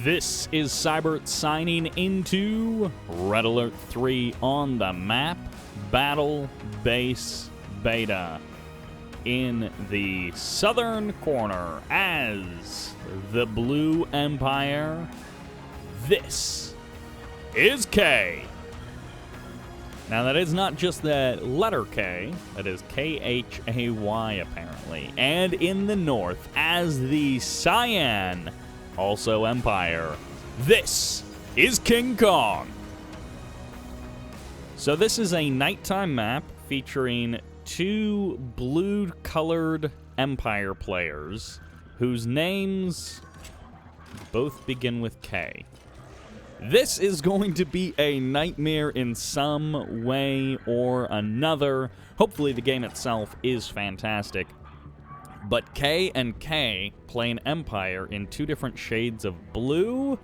This is Sybert signing into Red Alert 3 on the map, BattleBase Beta. In the southern corner as the Blue Empire, this is Khay. Now that is not just the letter K, that is Khay apparently. And in the north as the Cyan, also Empire, this is KingKong. So this is a nighttime map featuring two blue-colored Empire players whose names both begin with K. This is going to be a nightmare in some way or another. Hopefully the game itself is fantastic. But K and K play an Empire in two different shades of blue.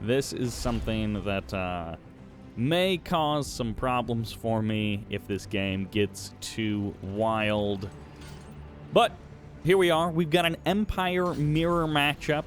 This is something that may cause some problems for me if this game gets too wild. But here we are. We've got an Empire mirror matchup.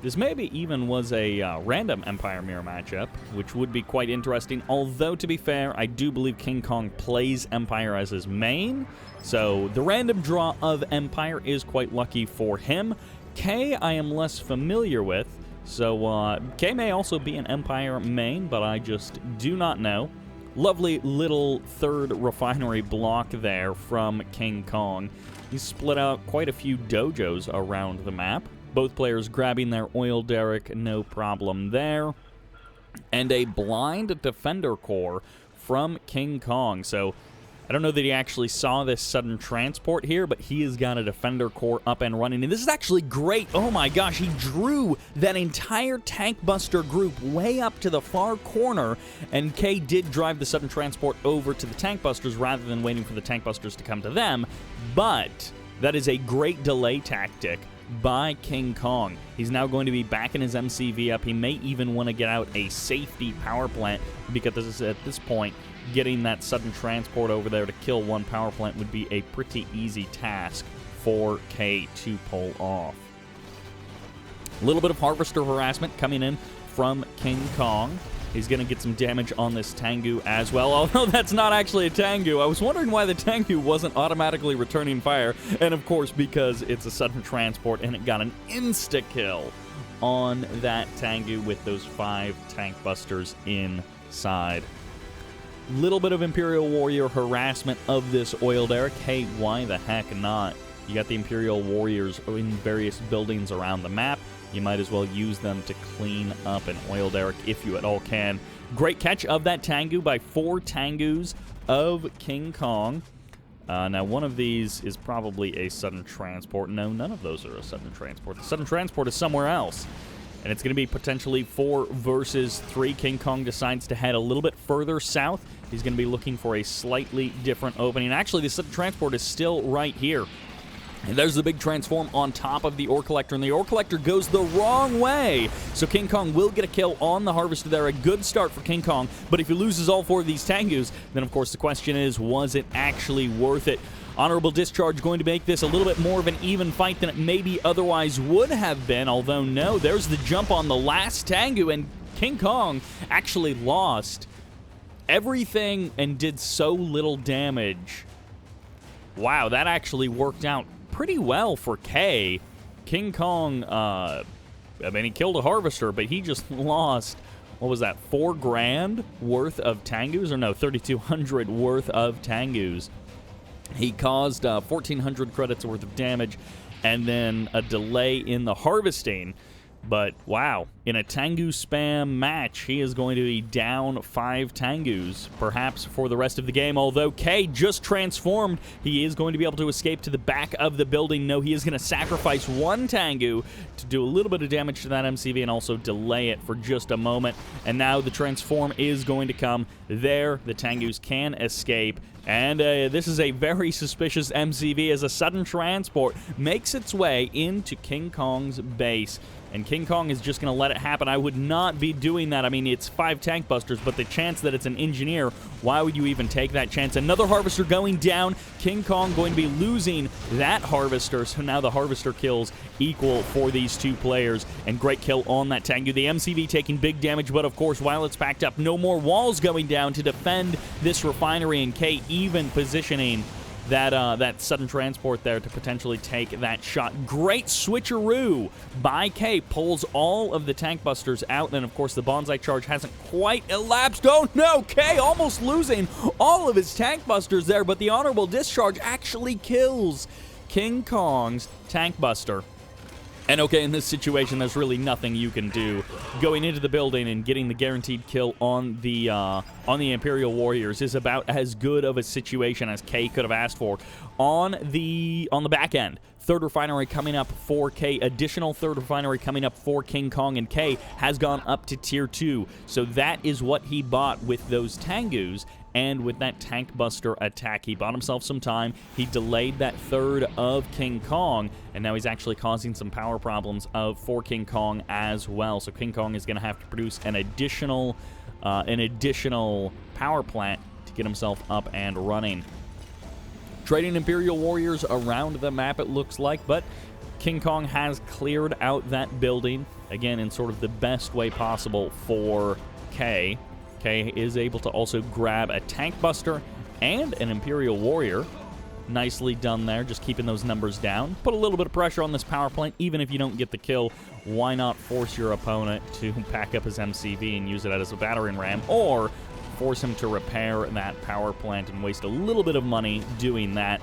This maybe even was a random Empire mirror matchup, which would be quite interesting. Although, to be fair, I do believe KingKong plays Empire as his main. So the random draw of Empire is quite lucky for him. K I am less familiar with. So K may also be an Empire main, but I just do not know. Lovely little third refinery block there from KingKong. He split out quite a few dojos around the map. Both players grabbing their oil derrick, no problem there. And a blind defender core from KingKong. So I don't know that he actually saw this sudden transport here, but he has got a defender core up and running. And this is actually great. Oh my gosh, he drew that entire tank buster group way up to the far corner. And K did drive the sudden transport over to the tank busters rather than waiting for the tank busters to come to them. But that is a great delay tactic by KingKong. He's now going to be backing his MCV up. He may even want to get out a safety power plant because at this point, getting that sudden transport over there to kill one power plant would be a pretty easy task for K to pull off. A little bit of harvester harassment coming in from KingKong. He's going to get some damage on this Tengu as well, although that's not actually a Tengu. I was wondering why the Tengu wasn't automatically returning fire, and of course because it's a sudden transport and it got an insta-kill on that Tengu with those 5 tank busters inside. Little bit of Imperial Warrior harassment of this oil derrick. Hey, why the heck not? You got the Imperial Warriors in various buildings around the map. You might as well use them to clean up an oil derrick if you at all can. Great catch of that Tengu by 4 Tengus of KingKong. Now, one of these is probably a sudden transport. No, none of those are a sudden transport. The sudden transport is somewhere else. And it's going to be potentially 4 versus 3. KingKong decides to head a little bit further south. He's going to be looking for a slightly different opening. Actually, the sudden transport is still right here. And there's the big transform on top of the ore collector, and the ore collector goes the wrong way. So KingKong will get a kill on the harvester there. A good start for KingKong, but if he loses all 4 of these Tengus, then of course the question is, was it actually worth it? Honorable discharge going to make this a little bit more of an even fight than it maybe otherwise would have been, although no, there's the jump on the last Tengu, and KingKong actually lost everything and did so little damage. Wow, that actually worked out pretty well for K. KingKong, I mean, he killed a harvester, but he just lost, what was that, 4 grand worth of Tengus? Or no, 3,200 worth of Tengus. He caused 1,400 credits worth of damage, and then a delay in the harvesting. But, wow, in a Tengu spam match, he is going to be down 5 Tengus, perhaps for the rest of the game. Although K just transformed, he is going to be able to escape to the back of the building. No, he is going to sacrifice 1 Tengu to do a little bit of damage to that MCV and also delay it for just a moment. And now the transform is going to come. There, the Tengus can escape. And this is a very suspicious MCV as a sudden transport makes its way into KingKong's base. And KingKong is just going to let it happen. I would not be doing that. I mean, it's 5 tank busters, but the chance that it's an engineer, why would you even take that chance? Another harvester going down. KingKong going to be losing that harvester, so now the harvester kills equal for these 2 players. And great kill on that Tengu. The MCV taking big damage, but of course, while it's packed up, no more walls going down to defend this refinery, and Khay even positioning that sudden transport there to potentially take that shot. Great switcheroo by Khay. Pulls all of the tank busters out, and of course the bonsai charge hasn't quite elapsed. Oh no, Khay almost losing all of his tank busters there, but the honorable discharge actually kills KingKong's tank buster. And okay, in this situation, there's really nothing you can do. Going into the building and getting the guaranteed kill on the Imperial Warriors is about as good of a situation as Khay could have asked for. On the back end, 3rd refinery coming up for Khay, additional 3rd refinery coming up for KingKong, and Khay has gone up to tier 2. So that is what he bought with those Tengus. And with that tank buster attack, he bought himself some time. He delayed that 3rd of KingKong, and now he's actually causing some power problems for KingKong as well. So KingKong is going to have to produce an additional power plant to get himself up and running. Trading Imperial Warriors around the map, it looks like, but KingKong has cleared out that building, again, in sort of the best way possible for Khay. Khay is able to also grab a tank buster and an Imperial Warrior. Nicely done there, just keeping those numbers down. Put a little bit of pressure on this power plant. Even if you don't get the kill, why not force your opponent to pack up his MCV and use it as a battering ram, or force him to repair that power plant and waste a little bit of money doing that.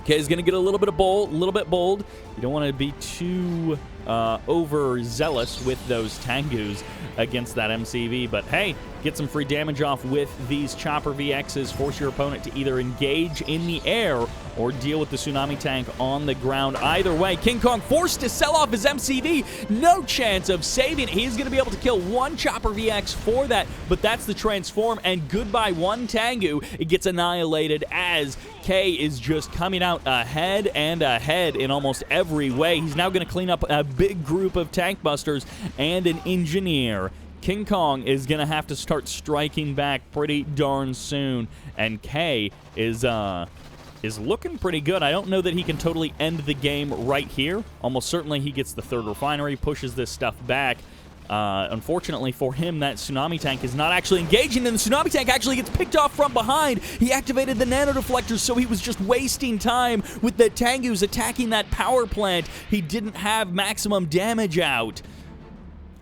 Khay is going to get a little bit bold. You don't want to be too overzealous with those Tengus against that MCV, but hey, get some free damage off with these Chopper VXs. Force your opponent to either engage in the air or deal with the Tsunami Tank on the ground. Either way, KingKong forced to sell off his MCV. No chance of saving it. He's going to be able to kill 1 Chopper VX for that, but that's the transform, and goodbye 1 Tengu. It gets annihilated as Khay is just coming out ahead and ahead in almost every way. He's now going to clean up a big group of tank busters and an engineer. KingKong is going to have to start striking back pretty darn soon, and Khay is looking pretty good. I don't know that he can totally end the game right here. Almost certainly he gets the 3rd refinery, pushes this stuff back. Unfortunately for him, that Tsunami Tank is not actually engaging, and the Tsunami Tank actually gets picked off from behind. He activated the nano deflectors, so he was just wasting time with the Tengus attacking that power plant. He didn't have maximum damage out.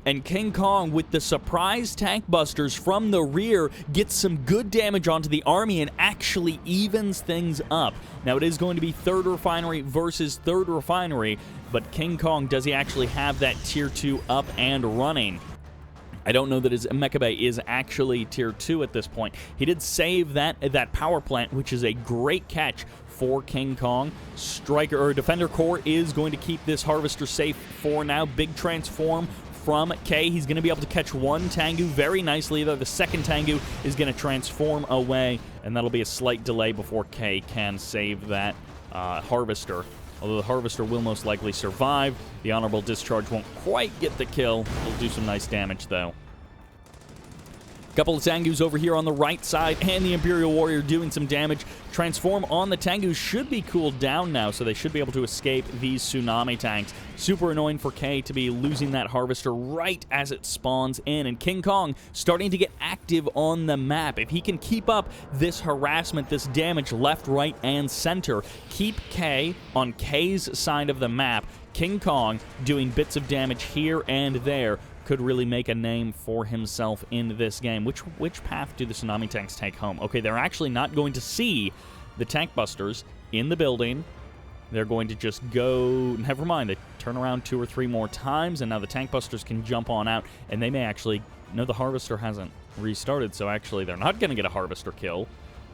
And KingKong, with the surprise tank busters from the rear, gets some good damage onto the army and actually evens things up. Now, it is going to be 3rd refinery versus 3rd refinery, but KingKong, does he actually have that tier 2 up and running? I don't know that his Mecha Bay is actually tier 2 at this point. He did save that power plant, which is a great catch for KingKong. Striker or Defender Core is going to keep this harvester safe for now. Big transform from Khay. He's going to be able to catch 1 Tengu very nicely, though the 2nd Tengu is going to transform away, and that'll be a slight delay before Khay can save that harvester. Although the harvester will most likely survive. The honorable discharge won't quite get the kill. It'll do some nice damage, though. Couple of Tengus over here on the right side, and the Imperial Warrior doing some damage. Transform on the Tengus should be cooled down now, so they should be able to escape these Tsunami Tanks. Super annoying for Khay to be losing that harvester right as it spawns in, and KingKong starting to get active on the map. If he can keep up this harassment, this damage left, right, and center, keep Khay on Khay's side of the map, KingKong doing bits of damage here and there, could really make a name for himself in this game. Which path do the Tsunami Tanks take home? Okay, they're actually not going to see the tank busters in the building. They're going to just go... Never mind, they turn around 2 or 3 more times, and now the tank busters can jump on out, and they may actually... No, the harvester hasn't restarted, so actually they're not going to get a harvester kill.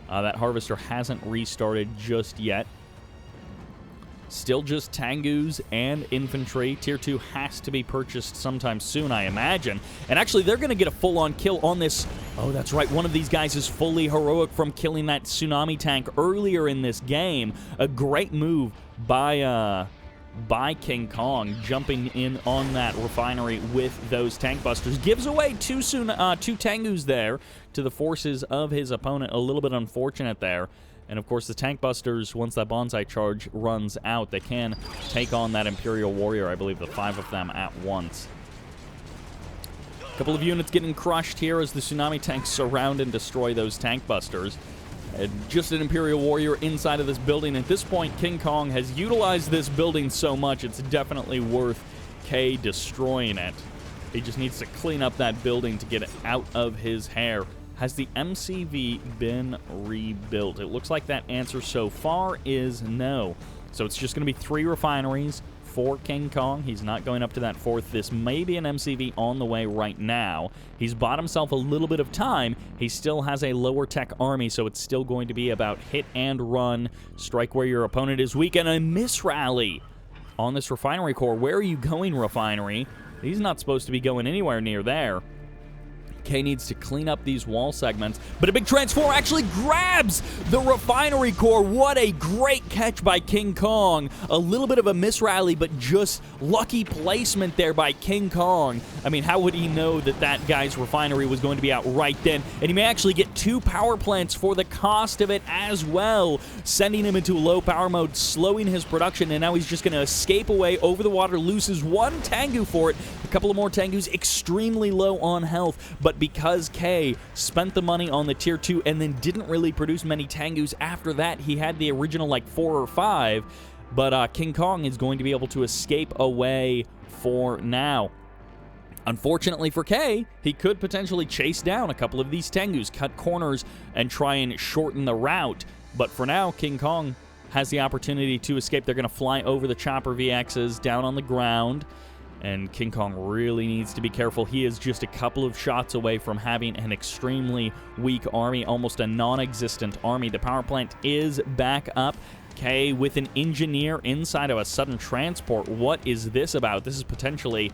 That harvester hasn't restarted just yet. Still just Tengus and infantry. Tier 2 has to be purchased sometime soon, I imagine. And actually, they're going to get a full-on kill on this. Oh, that's right. One of these guys is fully heroic from killing that Tsunami Tank earlier in this game. A great move by by KingKong, jumping in on that refinery with those tank busters. Gives away two Tengus there to the forces of his opponent. A little bit unfortunate there. And, of course, the tank busters, once that bonsai charge runs out, they can take on that Imperial Warrior, I believe the 5 of them at once. A couple of units getting crushed here as the tsunami tanks surround and destroy those tank busters. Just an Imperial Warrior inside of this building. At this point, KingKong has utilized this building so much, it's definitely worth Khay destroying it. He just needs to clean up that building to get it out of his hair. Has the MCV been rebuilt? It looks like that answer so far is no. So it's just going to be 3 refineries for KingKong. He's not going up to that 4th. This may be an MCV on the way right now. He's bought himself a little bit of time. He still has a lower tech army, so it's still going to be about hit and run, strike where your opponent is weak, and a misrally on this refinery core. Where are you going, refinery? He's not supposed to be going anywhere near there. Khay needs to clean up these wall segments, but a big transform actually grabs the refinery core. What a great catch by KingKong. A little bit of a misrally, but just lucky placement there by KingKong. I mean, how would he know that that guy's refinery was going to be out right then? And he may actually get 2 power plants for the cost of it as well, sending him into low power mode, slowing his production, and now he's just going to escape away over the water, loses 1 Tengu for it. A couple of more Tengus extremely low on health, but because Khay spent the money on the tier 2 and then didn't really produce many Tengus after that, he had the original like 4 or 5, but KingKong is going to be able to escape away for now. Unfortunately for Khay, he could potentially chase down a couple of these Tengus, cut corners, and try and shorten the route, but for now, KingKong has the opportunity to escape. They're going to fly over the chopper VXs down on the ground, and KingKong really needs to be careful. He is just a couple of shots away from having an extremely weak army, almost a non-existent army. The power plant is back up. Khay with an engineer inside of a sudden transport. What is this about? This is potentially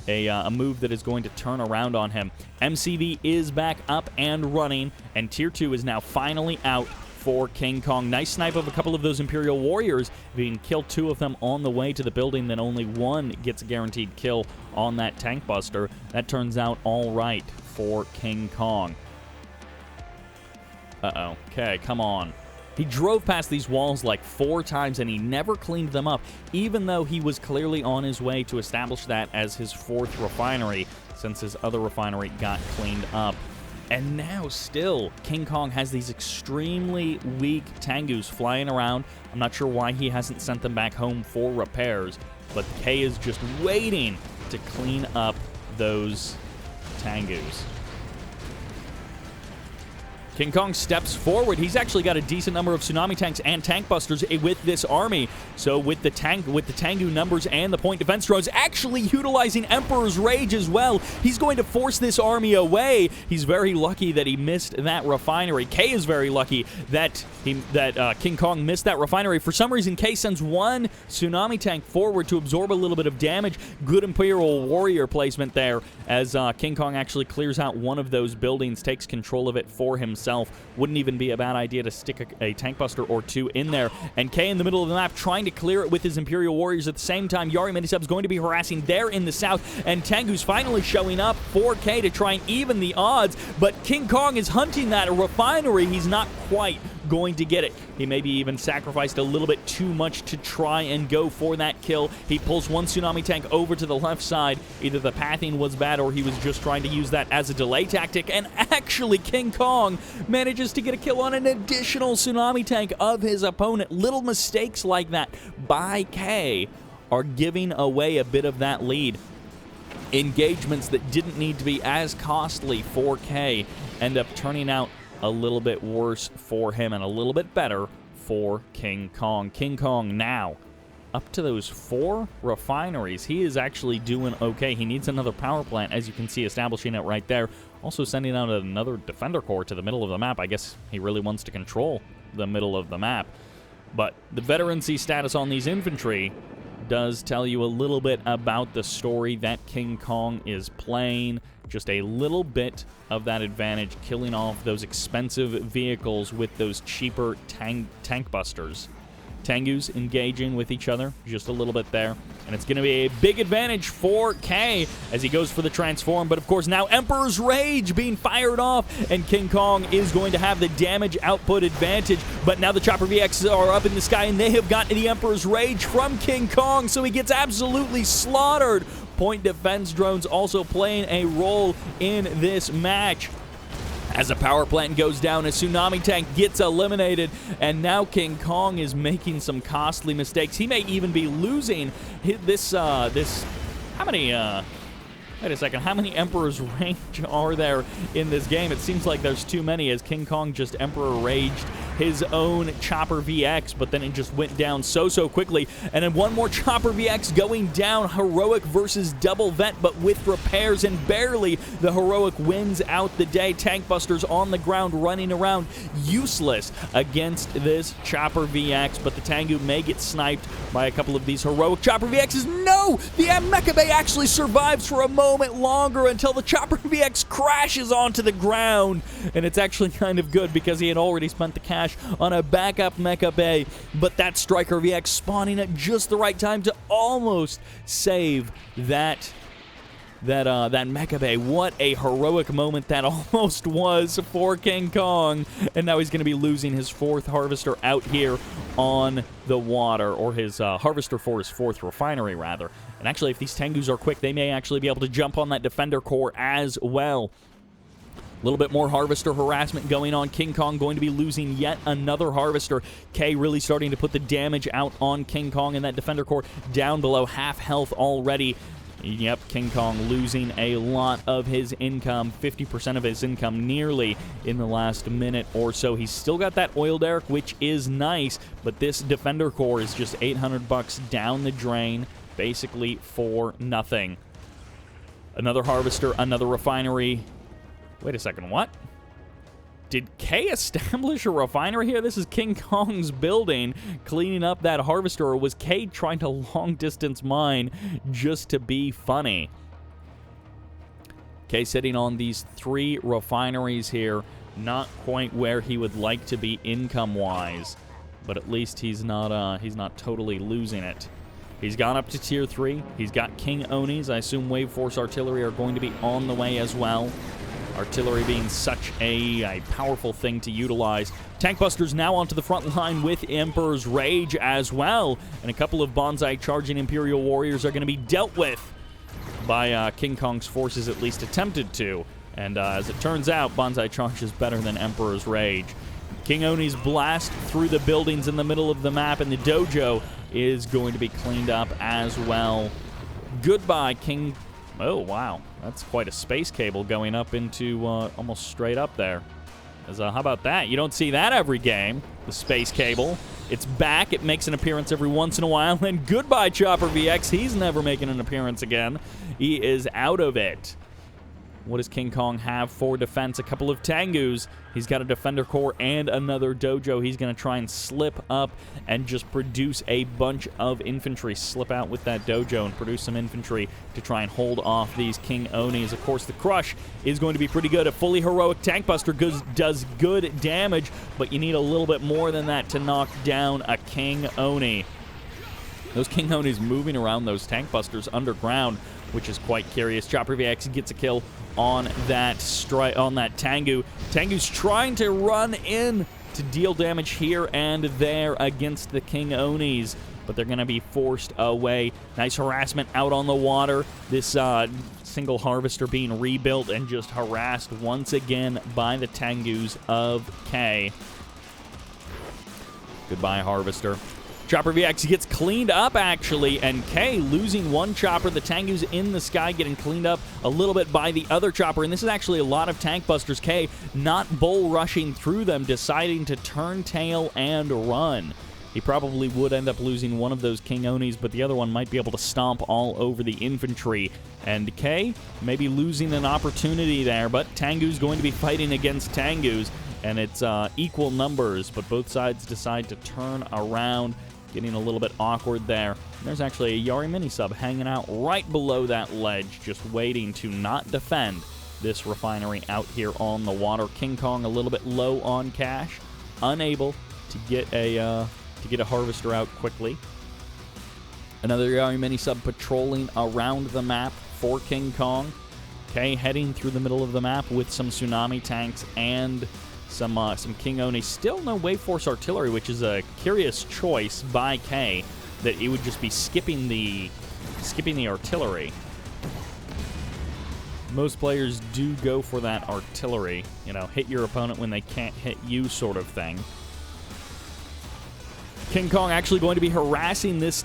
a move that is going to turn around on him. MCV is back up and running, and Tier 2 is now finally out for KingKong. Nice snipe of a couple of those Imperial Warriors. If he can kill 2 of them on the way to the building, then only 1 gets a guaranteed kill on that tank buster. That turns out all right for KingKong. Uh-oh. Okay, come on. He drove past these walls like 4 times, and he never cleaned them up, even though he was clearly on his way to establish that as his 4th refinery, since his other refinery got cleaned up. And now still, KingKong has these extremely weak Tengus flying around. I'm not sure why he hasn't sent them back home for repairs, but Khay is just waiting to clean up those Tengus. KingKong steps forward. He's actually got a decent number of tsunami tanks and tank busters with this army. So with the Tengu numbers and the point defense drones, actually utilizing Emperor's Rage as well, he's going to force this army away. He's very lucky that he missed that refinery. Khay is very lucky that KingKong missed that refinery. For some reason, Khay sends 1 tsunami tank forward to absorb a little bit of damage. Good Imperial Warrior placement there as KingKong actually clears out one of those buildings, takes control of it for himself. Wouldn't even be a bad idea to stick a tank buster or 2 in there. And Khay in the middle of the map trying to clear it with his Imperial Warriors at the same time. Yari Minisub's going to be harassing there in the south, and Tengu's finally showing up for Khay to try and even the odds, but KingKong is hunting that refinery. He's not quite going to get it. He maybe even sacrificed a little bit too much to try and go for that kill. He pulls 1 tsunami tank over to the left side. Either the pathing was bad or he was just trying to use that as a delay tactic, and actually KingKong manages to get a kill on an additional tsunami tank of his opponent. Little mistakes like that by Khay are giving away a bit of that lead. Engagements that didn't need to be as costly for Khay end up turning out a little bit worse for him and a little bit better for KingKong. KingKong now up to those 4 refineries. He is actually doing okay. He needs another power plant, as you can see, establishing it right there. Also sending out another Defender Corps to the middle of the map. I guess he really wants to control the middle of the map. But the veterancy status on these infantry does tell you a little bit about the story that KingKong is playing. Just a little bit of that advantage, killing off those expensive vehicles with those cheaper tank busters. Tengu's engaging with each other just a little bit there. And it's going to be a big advantage for Khay as he goes for the transform. But, of course, now Emperor's Rage being fired off, and KingKong is going to have the damage output advantage. But now the Chopper VX are up in the sky, and they have gotten the Emperor's Rage from KingKong, so he gets absolutely slaughtered. Point defense drones also playing a role in this match. As a power plant goes down, a tsunami tank gets eliminated, and now KingKong is making some costly mistakes. He may even be losing this, how many, wait a second, how many Emperor's Rage are there in this game? It seems like there's too many, as KingKong just Emperor Raged his own Chopper VX, but then it just went down so quickly. And then one more Chopper VX going down. Heroic versus Double Vet, but with repairs, and barely the Heroic wins out the day. Tank Busters on the ground running around, useless against this Chopper VX, but the Tengu may get sniped by a couple of these Heroic Chopper VXs. No! The Mecha Bay actually survives for a moment longer until the Chopper VX crashes onto the ground, and it's actually kind of good because he had already spent the cash on a backup Mecha Bay, but that Striker VX spawning at just the right time to almost save that Mecha Bay. What a heroic moment that almost was for KingKong, and now he's going to be losing his 4th Harvester out here on the water, or his Harvester for his 4th refinery, rather. And actually, if these Tengus are quick, they may actually be able to jump on that Defender Core as well. A little bit more Harvester harassment going on. KingKong going to be losing yet another Harvester. Khay really starting to put the damage out on KingKong, and that Defender Core down below half health already. Yep, KingKong losing a lot of his income, 50% of his income nearly in the last minute or so. He's still got that Oil Derrick, which is nice, but this Defender Core is just 800 bucks down the drain, basically for nothing. Another Harvester, another refinery. Wait a second, what? Did Khay establish a refinery here? This is KingKong's building, cleaning up that Harvester, or was Khay trying to long-distance mine just to be funny? Khay sitting on these 3 refineries here, not quite where he would like to be income-wise, but at least he's not totally losing it. He's gone up to Tier 3. He's got King Onis. I assume Wave Force Artillery are going to be on the way as well. Artillery being such a powerful thing to utilize. Tank Busters now onto the front line with Emperor's Rage as well. And a couple of Bonsai charging Imperial Warriors are going to be dealt with by KingKong's forces, at least attempted to. And as it turns out, Bonsai Charge is better than Emperor's Rage. King Oni's blast through the buildings in the middle of the map, and the dojo is going to be cleaned up as well. Goodbye, King... Oh, wow. That's quite a space cable going up into almost straight up there. How about that? You don't see that every game, the space cable. It's back. It makes an appearance every once in a while. And goodbye, Chopper VX. He's never making an appearance again. He is out of it. What does KingKong have for defense? A couple of Tengus. He's got a Defender Core and another dojo. He's going to try and slip up and just produce a bunch of infantry. Slip out with that dojo and produce some infantry to try and hold off these King Onis. Of course, the Crush is going to be pretty good. A fully heroic Tank Buster does good damage, but you need a little bit more than that to knock down a King Oni. Those King Onis moving around those Tank Busters underground, which is quite curious. Chopper VX gets a kill on that Tengu. Tengu's trying to run in to deal damage here and there against the King Onis, but they're going to be forced away. Nice harassment out on the water. This single Harvester being rebuilt and just harassed once again by the Tengus of Khay. Goodbye, Harvester. Chopper VX gets cleaned up, actually, and Khay losing one Chopper. The Tengu's in the sky getting cleaned up a little bit by the other Chopper, and this is actually a lot of Tank Busters. Khay not bull rushing through them, deciding to turn tail and run. He probably would end up losing one of those King Onis, but the other one might be able to stomp all over the infantry. And Khay maybe losing an opportunity there, but Tengu's going to be fighting against Tengu's, and it's equal numbers, but both sides decide to turn around. Getting a little bit awkward there. And there's actually a Yari mini-sub hanging out right below that ledge, just waiting to not defend this refinery out here on the water. KingKong a little bit low on cash, unable to get a to get a harvester out quickly. Another Yari mini-sub patrolling around the map for KingKong. Khay heading through the middle of the map with some tsunami tanks and some King Oni. Still no Wave Force artillery, which is a curious choice by Khay, that he would just be skipping the artillery. Most players do go for that artillery, you know, hit your opponent when they can't hit you sort of thing. KingKong actually going to be harassing this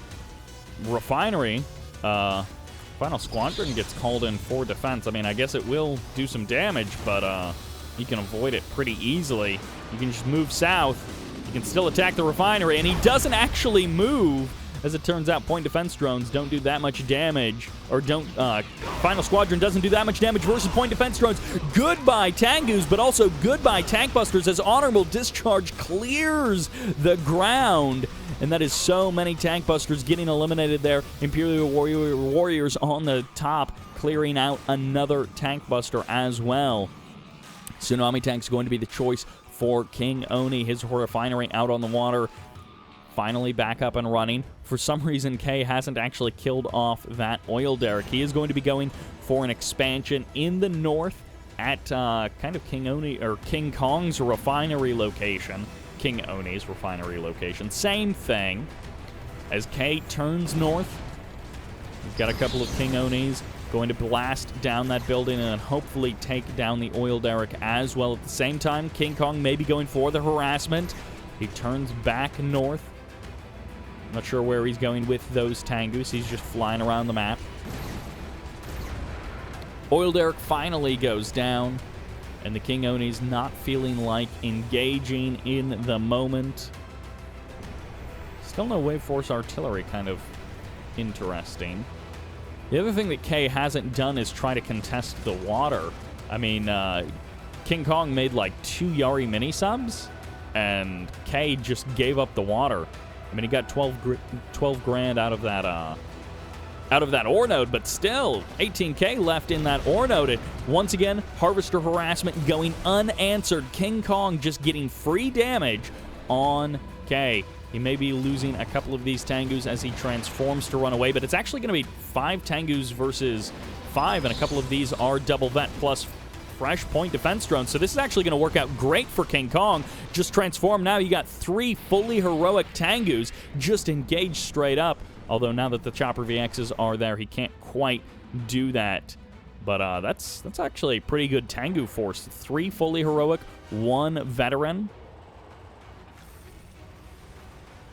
refinery. Final Squadron gets called in for defense. I mean, I guess it will do some damage, but you can avoid it pretty easily. You can just move south. You can still attack the refinery, and he doesn't actually move. As it turns out, point defense drones don't do that much damage, or don't, Final Squadron doesn't do that much damage versus point defense drones. Goodbye Tangus, but also goodbye Tank Busters as Honorable Discharge clears the ground. And that is so many Tank Busters getting eliminated there. Imperial Warriors on the top, clearing out another Tank Buster as well. Tsunami Tank's going to be the choice for King Oni. His refinery out on the water, finally back up and running. For some reason, Khay hasn't actually killed off that oil derrick. He is going to be going for an expansion in the north at kind of King Oni, or KingKong's refinery location. King Oni's refinery location. Same thing. As Khay turns north, we've got a couple of King Onis going to blast down that building and hopefully take down the oil derrick as well. At the same time, KingKong may be going for the harassment. He turns back north. Not sure where he's going with those Tangus. He's just flying around the map. Oil derrick finally goes down, and the King Oni's not feeling like engaging in the moment. Still no Wave Force artillery, kind of interesting. The other thing that Khay hasn't done is try to contest the water. I mean, KingKong made like 2 Yari mini-subs, and Khay just gave up the water. I mean, he got 12 grand out of that ore node, but still, 18K left in that ore node. And once again, harvester harassment going unanswered. KingKong just getting free damage on Khay. He may be losing a couple of these Tangus as he transforms to run away, but it's actually going to be 5 Tangus versus 5, and a couple of these are double vet plus fresh point defense drones. So this is actually going to work out great for KingKong. Just transform now. You got 3 fully heroic Tangus just engaged straight up. Although now that the Chopper VXs are there, he can't quite do that. But that's actually a pretty good Tangu force. 3 fully heroic, 1 veteran.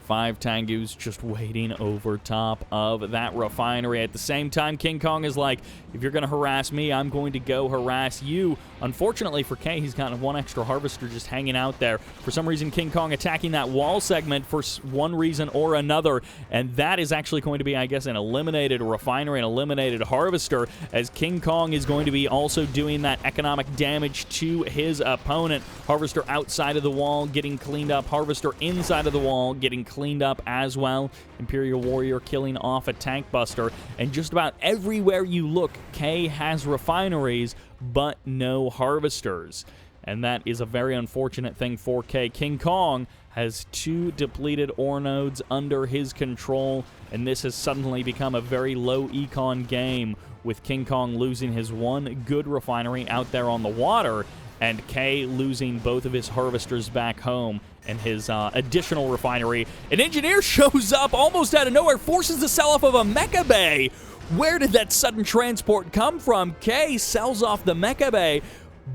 5 Tangus just waiting over top of that refinery. At the same time, KingKong is like, if you're going to harass me, I'm going to go harass you. Unfortunately for Khay, he's got 1 extra harvester just hanging out there. For some reason, KingKong attacking that wall segment for one reason or another, and that is actually going to be, I guess, an eliminated refinery, an eliminated harvester, as KingKong is going to be also doing that economic damage to his opponent. Harvester outside of the wall getting cleaned up. Harvester inside of the wall getting cleaned up as well. Imperial Warrior killing off a Tank Buster. And just about everywhere you look, Khay has refineries, but no harvesters. And that is a very unfortunate thing for Khay. KingKong has 2 depleted ore nodes under his control, and this has suddenly become a very low econ game, with KingKong losing his 1 good refinery out there on the water, and Khay losing both of his harvesters back home and his additional refinery. An engineer shows up almost out of nowhere, forces the sell-off of a mecha bay. Where did that sudden transport come from? Khay sells off the mecha bay,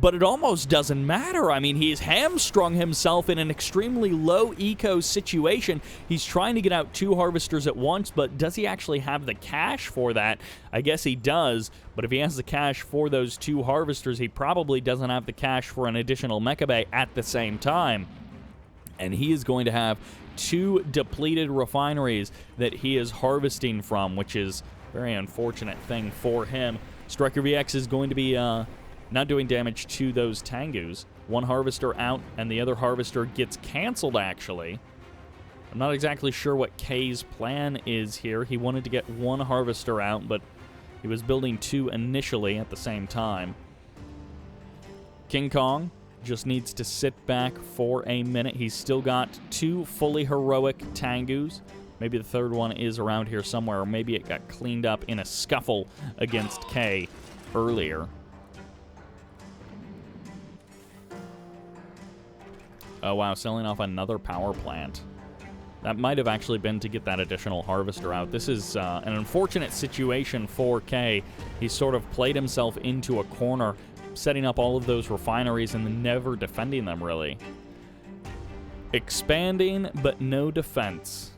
but it almost doesn't matter. I mean, he's hamstrung himself in an extremely low eco situation. He's trying to get out 2 harvesters at once, but does he actually have the cash for that? I guess he does, but if he has the cash for those 2 harvesters, he probably doesn't have the cash for an additional mecha bay at the same time. And he is going to have 2 depleted refineries that he is harvesting from, which is a very unfortunate thing for him. Striker VX is going to be not doing damage to those Tangus. 1 harvester out, and the other harvester gets canceled, actually. I'm not exactly sure what Khay's plan is here. He wanted to get 1 harvester out, but he was building 2 initially at the same time. KingKong just needs to sit back for a minute. He's still got 2 fully heroic Tengus. Maybe the third one is around here somewhere, or maybe it got cleaned up in a scuffle against Khay earlier. Oh, wow, selling off another power plant. That might have actually been to get that additional harvester out. This is an unfortunate situation for Khay. He sort of played himself into a corner, setting up all of those refineries and then never defending them, really. Expanding, but no defense.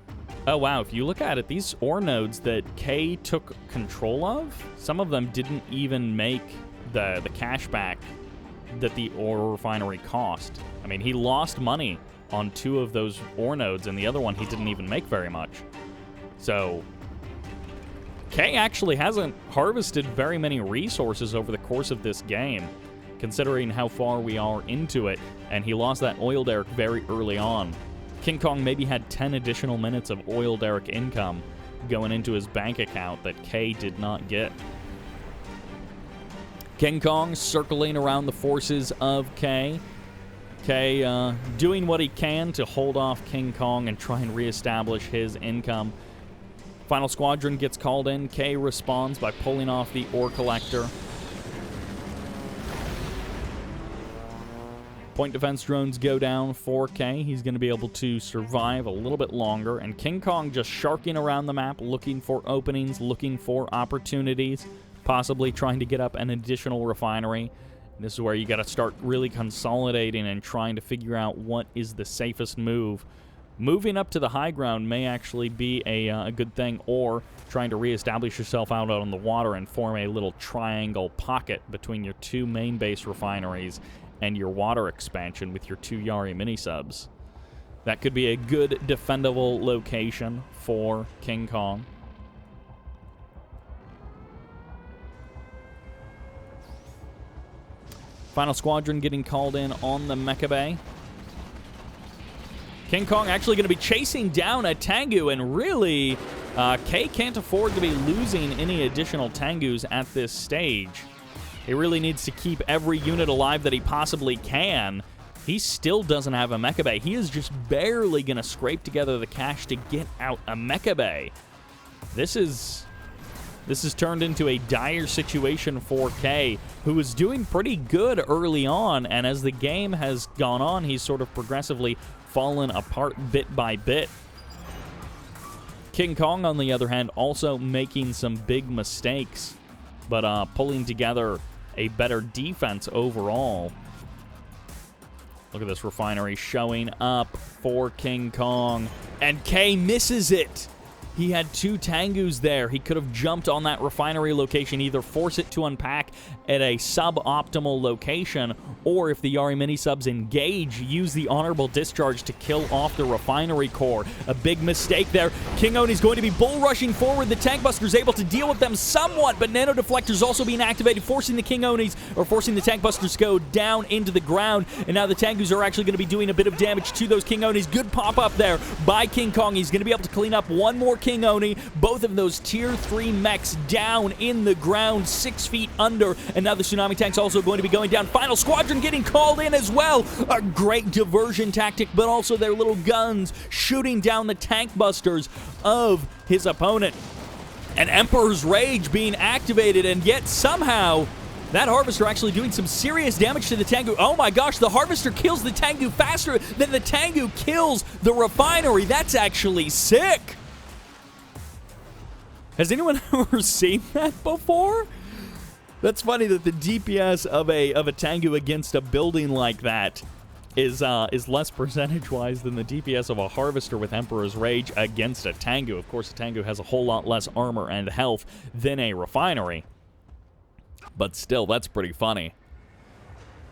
Oh, wow, if you look at it, these ore nodes that Khay took control of, some of them didn't even make the cash back that the ore refinery cost. I mean, he lost money on 2 of those ore nodes, and the other one he didn't even make very much. So, Khay actually hasn't harvested very many resources over the course of this game, considering how far we are into it, and he lost that oil derrick very early on. KingKong maybe had 10 additional minutes of oil derrick income going into his bank account that Khay did not get. KingKong circling around the forces of Khay. Khay doing what he can to hold off KingKong and try and reestablish his income. Final squadron gets called in. Khay responds by pulling off the ore collector. Point defense drones go down for Khay. He's going to be able to survive a little bit longer. And KingKong just sharking around the map, looking for openings, looking for opportunities, possibly trying to get up an additional refinery. This is where you got to start really consolidating and trying to figure out what is the safest move. Moving up to the high ground may actually be a good thing, or trying to reestablish yourself out on the water and form a little triangle pocket between your 2 main base refineries and your water expansion with your 2 Yari mini-subs. That could be a good defendable location for KingKong. Final squadron getting called in on the Mecha Bay. KingKong actually going to be chasing down a Tengu, and really, Khay can't afford to be losing any additional Tengus at this stage. He really needs to keep every unit alive that he possibly can. He still doesn't have a Mecha Bay. He is just barely going to scrape together the cash to get out a Mecha Bay. This has turned into a dire situation for Khay, who was doing pretty good early on, and as the game has gone on, he's sort of progressively fallen apart bit by bit. KingKong, on the other hand, also making some big mistakes, but pulling together a better defense overall. Look at this refinery showing up for KingKong, and Khay misses it. He had 2 Tengus there. He could have jumped on that refinery location, either force it to unpack at a suboptimal location, or if the Yari mini-subs engage, use the honorable discharge to kill off the refinery core. A big mistake there. King Oni's going to be bull rushing forward. The tank buster's able to deal with them somewhat, but nano deflectors also being activated, forcing the King Onis, or forcing the tank busters to go down into the ground. And now the Tengus are actually going to be doing a bit of damage to those King Onis. Good pop-up there by KingKong. He's going to be able to clean up one more King Oni. Both of those tier 3 mechs down in the ground, 6 feet under. And now the tsunami tank's also going to be going down. Final squadron getting called in as well. A great diversion tactic, but also their little guns shooting down the tank busters of his opponent. And Emperor's Rage being activated, and yet somehow that Harvester actually doing some serious damage to the Tengu. Oh my gosh, the Harvester kills the Tengu faster than the Tengu kills the refinery. That's actually sick. Has anyone ever seen that before? That's funny that the DPS of a Tengu against a building like that is less percentage-wise than the DPS of a Harvester with Emperor's Rage against a Tengu. Of course, a Tengu has a whole lot less armor and health than a refinery. But still, that's pretty funny.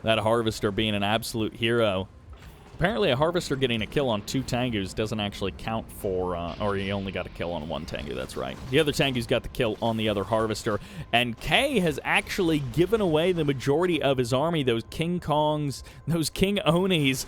That Harvester being an absolute hero. Apparently, a Harvester getting a kill on 2 Tengus doesn't actually count for, or he only got a kill on 1 Tengu, that's right. The other Tengu's got the kill on the other Harvester, and Khay has actually given away the majority of his army. Those KingKongs, those King Onis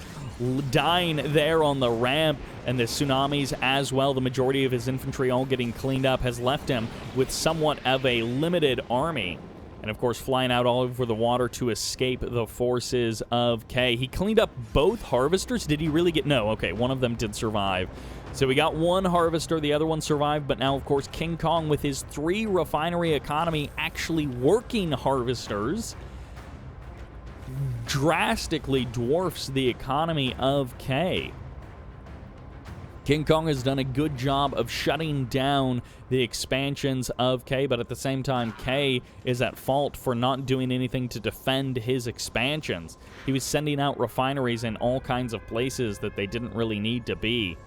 dying there on the ramp, and the tsunamis as well. The majority of his infantry all getting cleaned up has left him with somewhat of a limited army. And, of course, flying out all over the water to escape the forces of Khay. He cleaned up both harvesters. Did he really get... No, okay, one of them did survive. So we got one harvester, the other one survived, but now, of course, KingKong, with his 3 refinery economy actually working harvesters, drastically dwarfs the economy of Khay. KingKong has done a good job of shutting down the expansions of Khay, but at the same time, Khay is at fault for not doing anything to defend his expansions. He was sending out refineries in all kinds of places that they didn't really need to be.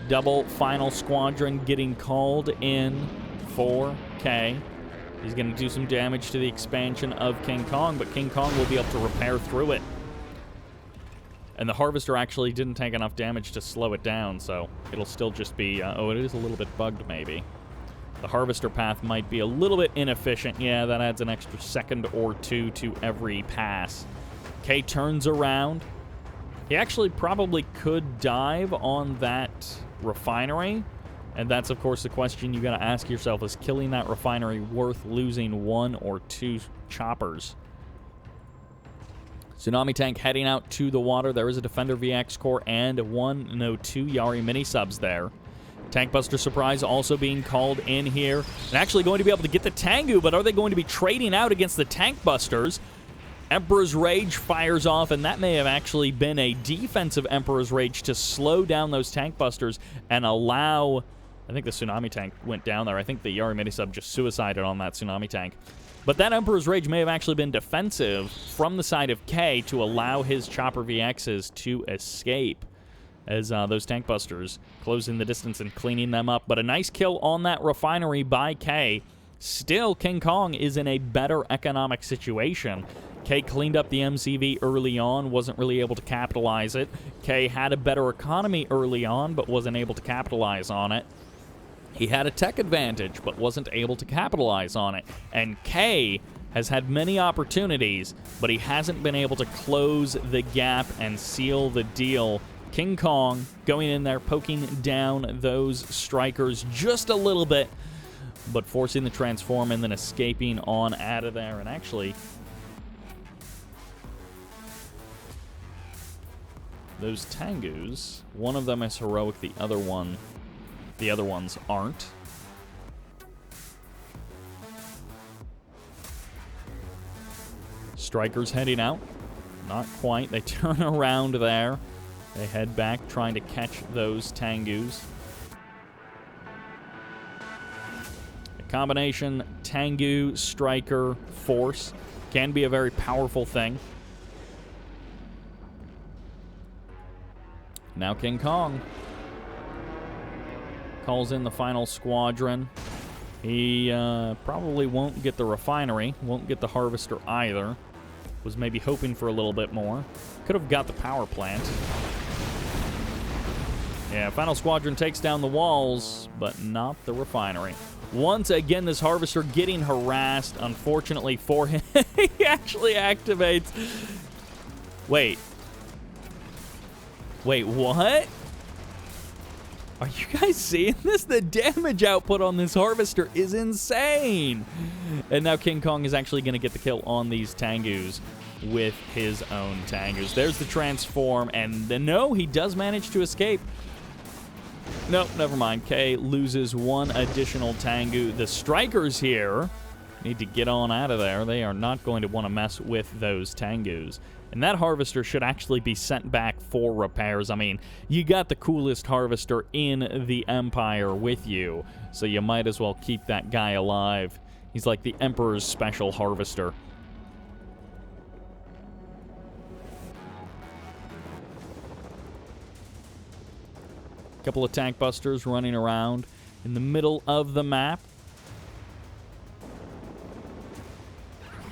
Double final squadron getting called in for Khay. He's going to do some damage to the expansion of KingKong, but KingKong will be able to repair through it. And the harvester actually didn't take enough damage to slow it down, so it'll still just be... oh, it is a little bit bugged, maybe. The harvester path might be a little bit inefficient. Yeah, that adds an extra second or 2 to every pass. Khay turns around. He actually probably could dive on that refinery. And that's, of course, the question you got to ask yourself. Is killing that refinery worth losing 1 or 2 choppers? Tsunami tank heading out to the water. There is a Defender VX core and 2 Yari mini-subs there. Tankbuster Surprise also being called in here. And actually going to be able to get the Tengu, but are they going to be trading out against the Tankbusters? Emperor's Rage fires off, and that may have actually been a defensive Emperor's Rage to slow down those Tankbusters and allow... I think the Tsunami tank went down there. I think the Yari mini-sub just suicided on that Tsunami tank. But that Emperor's Rage may have actually been defensive from the side of Khay to allow his Chopper VXs to escape as those Tankbusters closing the distance and cleaning them up. But a nice kill on that refinery by Khay. Still, KingKong is in a better economic situation. Khay cleaned up the MCV early on, wasn't really able to capitalize it. Khay had a better economy early on, but wasn't able to capitalize on it. He had a tech advantage, but wasn't able to capitalize on it. And Khay has had many opportunities, but he hasn't been able to close the gap and seal the deal. KingKong going in there, poking down those strikers just a little bit, but forcing the transform and then escaping on out of there. And actually, those Tengus, one of them is heroic, the other ones aren't. Strikers heading out. Not quite. They turn around there. They head back, trying to catch those Tengus. A combination Tengu, Striker, Force can be a very powerful thing. Now KingKong calls in the final squadron. He probably won't get the refinery, won't get the harvester either. Was maybe hoping for a little bit more. Could have got the power plant. Yeah, final squadron takes down the walls, but not the refinery. Once again, this harvester getting harassed, unfortunately for him. He actually activates. Wait, what? Are you guys seeing this? The damage output on this harvester is insane. And now KingKong is actually going to get the kill on these Tengus with his own Tengus. There's the transform, and no, he does manage to escape. Nope, never mind. Khay loses 1 additional Tengu. The strikers here need to get on out of there. They are not going to want to mess with those Tengus. And that harvester should actually be sent back for repairs. I mean, you got the coolest harvester in the Empire with you, so you might as well keep that guy alive. He's like the Emperor's special harvester. Couple of tank busters running around in the middle of the map.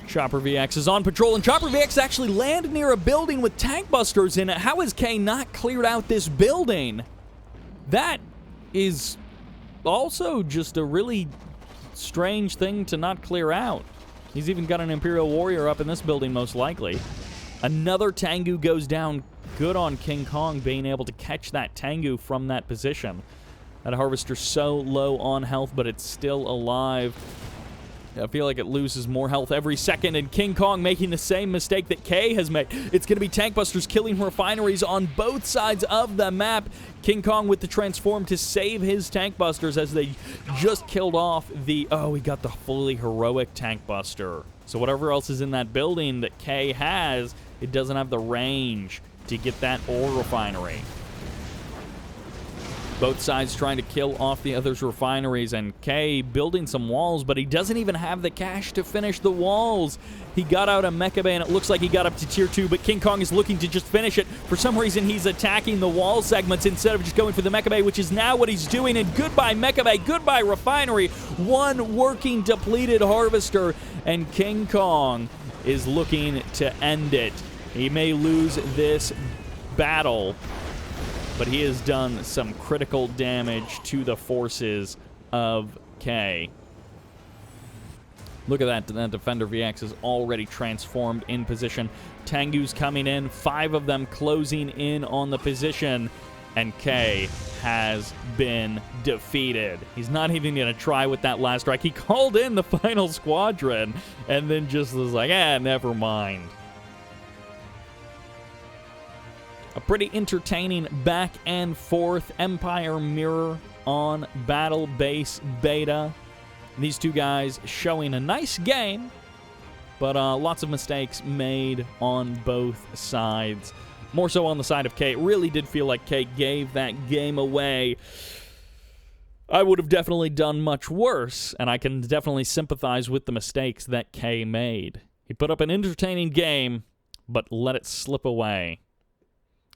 Chopper VX is on patrol, and Chopper VX actually landed near a building with tank busters in it. How has Khay not cleared out this building? That is also just a really strange thing to not clear out. He's even got an Imperial Warrior up in this building, most likely. Another Tengu goes down. Good on KingKong being able to catch that Tengu from that position. That harvester's so low on health, but it's still alive. I feel like it loses more health every second, and KingKong making the same mistake that Khay has made. It's going to be tank busters killing refineries on both sides of the map. KingKong with the transform to save his tank busters as they just killed off the... Oh, he got the fully heroic tank buster. So whatever else is in that building that Khay has, it doesn't have the range to get that ore refinery. Both sides trying to kill off the other's refineries, and Khay building some walls, but he doesn't even have the cash to finish the walls. He got out a Mecha Bay, and it looks like he got up to Tier 2, but KingKong is looking to just finish it. For some reason, he's attacking the wall segments instead of just going for the Mecha Bay, which is now what he's doing, and goodbye Mecha Bay, goodbye refinery. One working depleted harvester, and KingKong is looking to end it. He may lose this battle, but he has done some critical damage to the forces of Khay. Look at that. That Defender VX is already transformed in position. Tengu's coming in, 5 of them closing in on the position, and Khay has been defeated. He's not even going to try with that last strike. He called in the final squadron and then just was like, never mind. A pretty entertaining back and forth Empire Mirror on BattleBase Beta. These two guys showing a nice game, but lots of mistakes made on both sides. More so on the side of Khay. It really did feel like Khay gave that game away. I would have definitely done much worse, and I can definitely sympathize with the mistakes that Khay made. He put up an entertaining game, but let it slip away.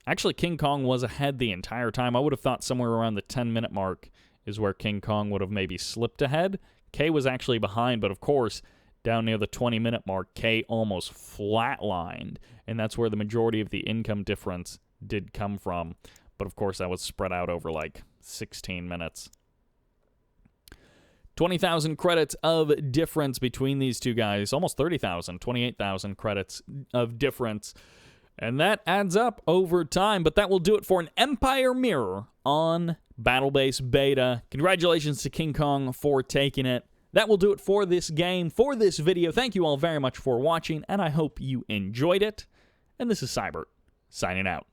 Actually, KingKong was ahead the entire time. I would have thought somewhere around the 10-minute mark is where KingKong would have maybe slipped ahead. Khay was actually behind, but of course, down near the 20-minute mark, Khay almost flatlined, and that's where the majority of the income difference did come from. But of course, that was spread out over like 16 minutes. 20,000 credits of difference between these two guys. Almost 30,000, 28,000 credits of difference. And that adds up over time, but that will do it for an Empire Mirror on BattleBase Beta. Congratulations to KingKong for taking it. That will do it for this game, for this video. Thank you all very much for watching, and I hope you enjoyed it. And this is Sybert, signing out.